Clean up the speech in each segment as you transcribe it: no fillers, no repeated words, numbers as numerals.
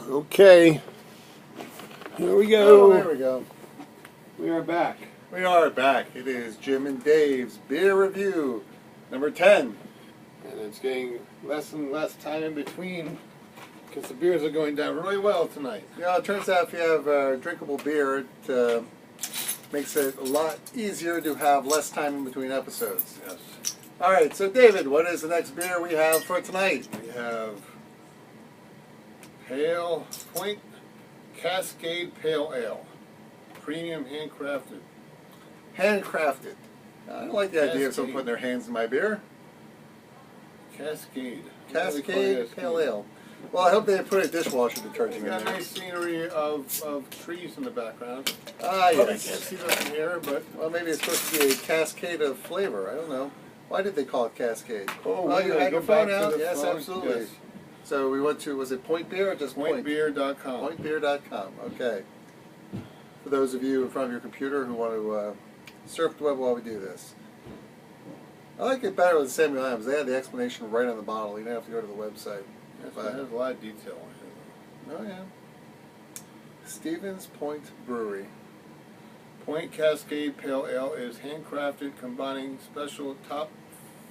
Okay, here we Oh, go. there we go. We are back. We are back. It is Jim and Dave's Beer Review, number 10. And it's getting less and less time in between because the beers are going down really well tonight. Yeah, it turns out if you have drinkable beer, it makes it a lot easier to have less time in between episodes. Yes. All right, so David, what is the next beer we have for tonight? We have Pale Point Cascade Pale Ale. Premium handcrafted. Handcrafted. I don't like the idea of someone Cascade. putting their hands in my beer. Cascade. Cascade Pale Ale. Well, I hope they put a dishwasher detergent in We got there. nice scenery of trees in the background. Ah, Probably yes. can't see that from here, but Well, maybe it's supposed to be a cascade of flavor. I don't know. Why did they call it Cascade? oh, Well, we you gotta had go your phone back to out? the Yes, phone. absolutely. Yes. So we went to, was it Point Beer or just Point? Pointbeer.com. Pointbeer.com. Okay. For those of you in front of your computer who want to surf the web while we do this. I like it better with Samuel Adams. They had the explanation right on the bottle. You don't have to go to the website. Yes, it has a lot of detail on it. Oh, yeah. Stevens Point Brewery. Point Cascade Pale Ale is handcrafted, combining special top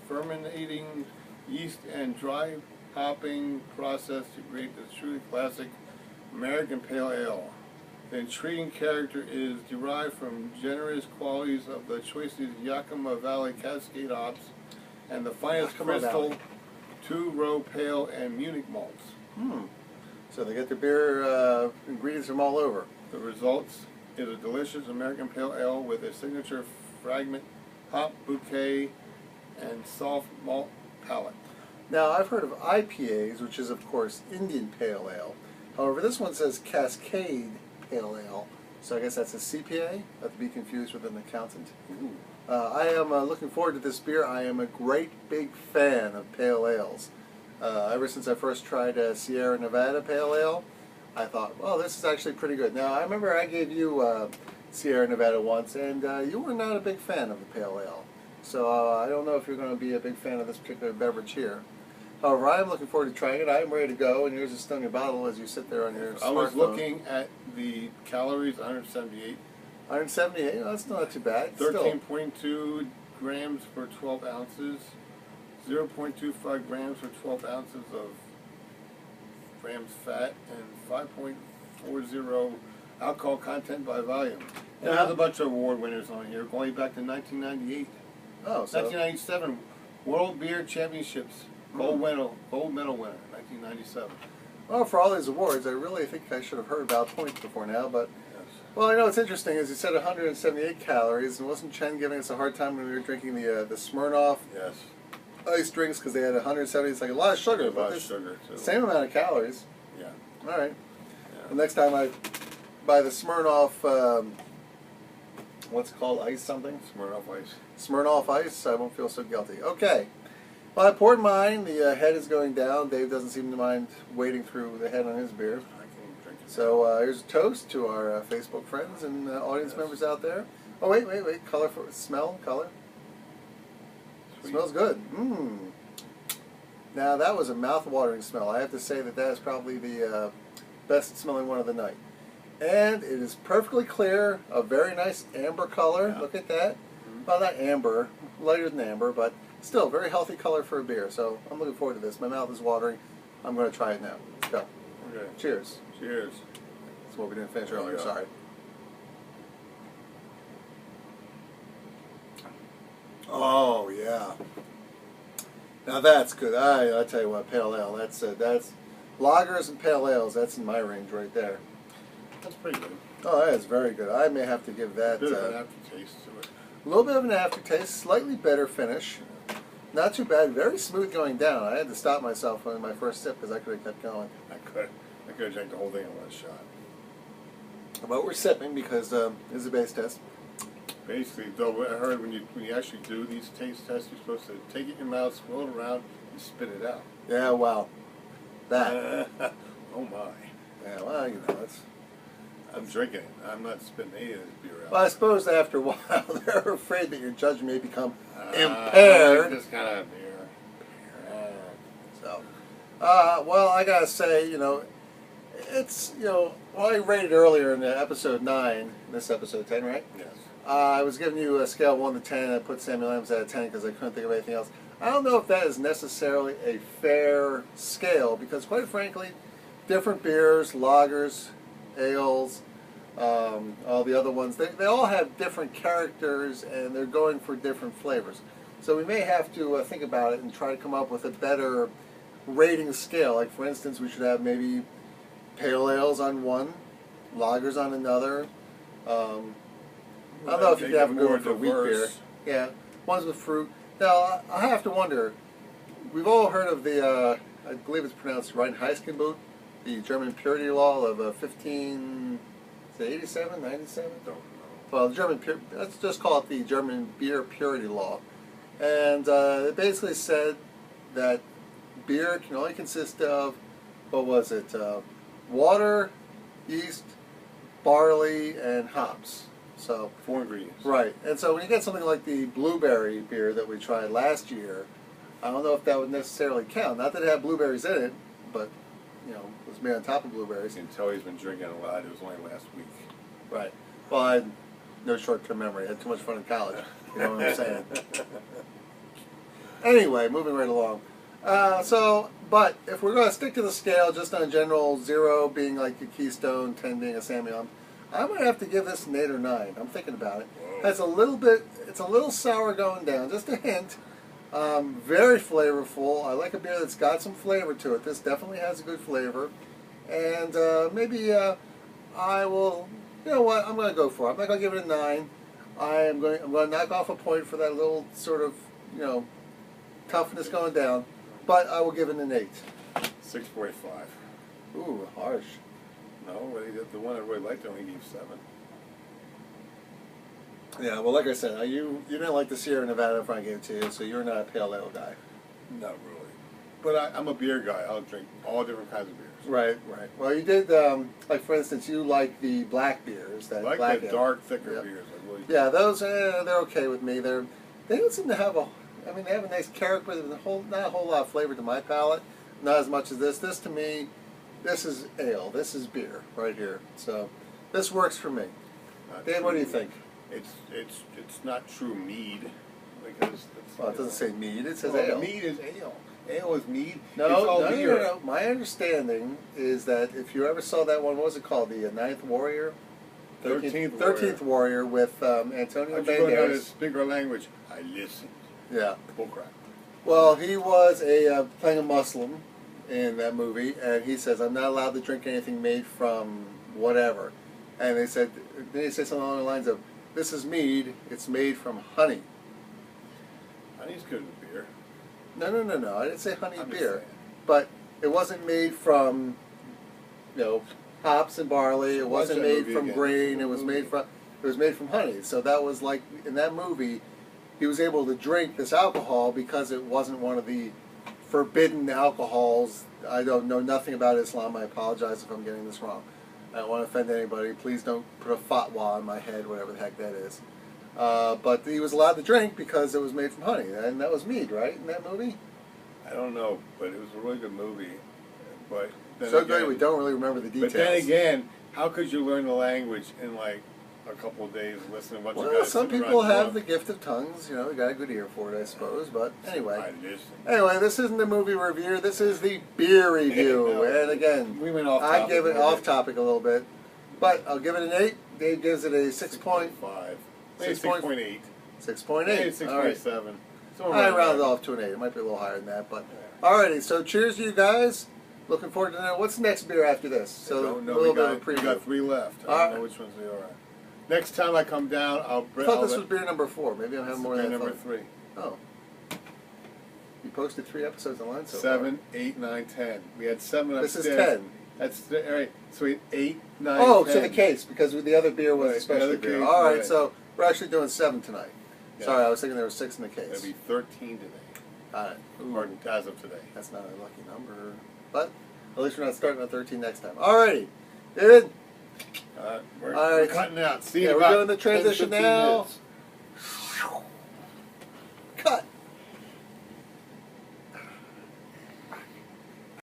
fermenting yeast and dry hopping process to create the truly classic American Pale Ale. The intriguing character is derived from generous qualities of the choicest Yakima Valley Cascade hops and the finest Yakima crystal, Valley. two-row pale, and Munich malts. So they get their beer ingredients from all over. The results is a delicious American Pale Ale with a signature fragment hop bouquet and soft malt palate. Now, I've heard of IPAs, which is, of course, Indian Pale Ale. However, this one says Cascade Pale Ale, so I guess that's a CPA, not to be confused with an accountant. I am looking forward to this beer. I am a great big fan of pale ales. Ever since I first tried Sierra Nevada Pale Ale, I thought, well, this is actually pretty good. Now, I remember I gave you Sierra Nevada once, and you were not a big fan of the Pale Ale. So I don't know if you're going to be a big fan of this particular beverage here. However, I am looking forward to trying it. I am ready to go, and here's a stony bottle as you sit there on your smartphone. I was looking at the calories, 178. 178, oh, that's not too bad. Still. 13.2 grams for 12 ounces. 0.25 grams for 12 ounces of grams fat, and 5.40 alcohol content by volume. And it has a bunch of award winners on here, going back to 1998. Oh, so 1997 World Beer Championships, gold medal winner, 1997. well, for all these awards, I really think I should have heard about points before now. But Yes. well, I know what's interesting is you said 178 calories, and wasn't Chen giving us a hard time when we were drinking the Smirnoff Yes. ice drinks because they had 170? It's like a lot of sugar, A but lot of this sugar too. same amount of calories. Yeah. All right. Yeah. The next time I buy the Smirnoff, what's it called, ice something? Smirnoff Ice. Smirnoff Ice, I won't feel so guilty. Okay. Well, I poured mine. The head is going down. Dave doesn't seem to mind wading through the head on his beer. I can drink it. So here's a toast to our Facebook friends and audience members out there. Oh, wait. Color for smell, color. Sweet. Smells good. Mmm. Now, that was a mouth-watering smell. I have to say that is probably the best smelling one of the night. And it is perfectly clear, a very nice amber color. Yeah. Look at that. Well, not amber, lighter than amber, but still very healthy color for a beer. So I'm looking forward to this. My mouth is watering. I'm going to try it now. Let's go. Okay. Cheers. Cheers. That's what we didn't finish There you earlier. go. Sorry. Oh yeah. Now that's good. I tell you what, pale ale. That's lagers and pale ales. That's in my range right there. That's pretty good. Oh, that is very good. I may have to give that Bit of an aftertaste to it. a little bit of an aftertaste, slightly better finish. Not too bad. Very smooth going down. I had to stop myself on my first sip because I could have kept going. I could have drank the whole thing in one shot. But we're sipping because this is a base test. Basically, though, I heard when you actually do these taste tests, you're supposed to take it in your mouth, swirl it around, and spit it out. Yeah, wow. That. Oh my! Yeah, well, you know, it's. I'm drinking it. I'm not spitting any of this beer out. Well, I suppose after a while they're afraid that your judgment may become I impaired. like this kind of beer. So, well, I gotta say, you know, it's, well, I rated earlier in episode 9, this episode 10, right? Yes. I was giving you a scale of 1 to 10, and I put Samuel Adams at a 10 because I couldn't think of anything else. I don't know if that is necessarily a fair scale because, quite frankly, different beers, lagers, ales, all the other ones, they all have different characters and they're going for different flavors. So we may have to think about it and try to come up with a better rating scale. Like, for instance, we should have maybe pale ales on one, lagers on another. I don't know if you can have a good one for wheat beer. Yeah, ones with fruit. Now, I have to wonder, we've all heard of the, I believe it's pronounced Reinheitsgebot, the German purity law of 87, 97? Don't know. Well, the German, let's just call it the German beer purity law. And it basically said that beer can only consist of, what was it, water, yeast, barley, and hops. So 4 ingredients. Right. And so when you get something like the blueberry beer that we tried last year, I don't know if that would necessarily count. Not that it had blueberries in it, but, it was made on top of blueberries. You can tell he's been drinking a lot. It was only last week. Right. Well, I had no short-term memory. I had too much fun in college. You know what I'm saying? Anyway, moving right along. But if we're going to stick to the scale, just on general, 0 being like a Keystone, 10 being a Samuel, I'm going to have to give this an 8 or 9. I'm thinking about it. It's a little sour going down, just a hint. Very flavorful. I like a beer that's got some flavor to it. This definitely has a good flavor. And maybe I will, you know what, I'm going to go for it. I'm not going to give it a 9. I'm going to knock off a point for that little sort of, toughness going down. But I will give it an 8. 6.5. Ooh, harsh. No, the one I really liked, I only gave 7. Yeah, well, like I said, you didn't like the Sierra Nevada if I gave it to you, so you're not a pale ale guy. Not really. But I'm a beer guy. I'll drink all different kinds of beers. Right. Well, you did, like, for instance, you like the black beers. I like black the ale. dark, thicker Yep. beers. I really Yeah, those, they're okay with me. They don't seem to have they have a nice character, but not a whole lot of flavor to my palate. Not as much as this. This, to me, this is ale. This is beer right here. So this works for me. Dan, what do you think? It's not true mead because Well, it doesn't say mead. It says well, ale. Mead is ale. Ale is mead. No, it's all no. beer. My understanding is that if you ever saw that one, what was it called? The Ninth Warrior? 13th Warrior with Antonio I'm going out to Banderas. speak our language. I listened. Yeah. Bullcrap. Well, he was playing a Muslim in that movie, and he says, "I'm not allowed to drink anything made from whatever." And then he said something along the lines of, "This is mead. It's made from honey." Honey's good with beer. No. I didn't say honey I'm just beer, saying. but it wasn't made from, hops and barley. It wasn't that made movie from again? grain. It What was movie? made from honey. So that was like in that movie, he was able to drink this alcohol because it wasn't one of the forbidden alcohols. I don't know nothing about Islam. I apologize if I'm getting this wrong. I don't want to offend anybody. Please don't put a fatwa on my head, whatever the heck that is. But he was allowed to drink because it was made from honey, and that was mead, right, in that movie? I don't know, but it was a really good movie. But then So again, good we don't really remember the details. But then again, how could you learn the language in like a couple of days and listen to a bunch of Well, guys? some sitting people around have talk? the gift of tongues. They got a good ear for it, I suppose. But anyway. I listen. Anyway, this isn't the movie review. This is the beer review. No, And again, we went off I topic give a it little off bit. topic a little bit. But I'll give it an 8. Dave gives it a 6.5. 6.5. Maybe 6.8. 6.8. Maybe All right. 6.7. I rounded off to an 8. It might be a little higher than that. But alrighty, so cheers to you guys. Looking forward to knowing what's the next beer after this. So don't know. a little We bit of a got preview. 3 left. I All don't right. know which ones they are. Next time I come down, I thought this was beer number 4. Maybe I'm having more than I number thought. 3. Oh. You posted 3 episodes online so 7, 8, 9, 10. We had 7 This upstairs. is 10. That's all right. So we had 8, 9, Oh, 10. so the case, because the other beer was Right, a special the other beer. case, All right, right. so we're actually doing 7 tonight. Yeah. Sorry, I was thinking there were 6 in the That'd case. be 13 today. All right. Or as of today. That's not a lucky number. But at least we're not starting at 13 next time. All righty. David? We're All right. cutting out. See you Yeah, in we're about doing the 10 to transition 15 now. minutes.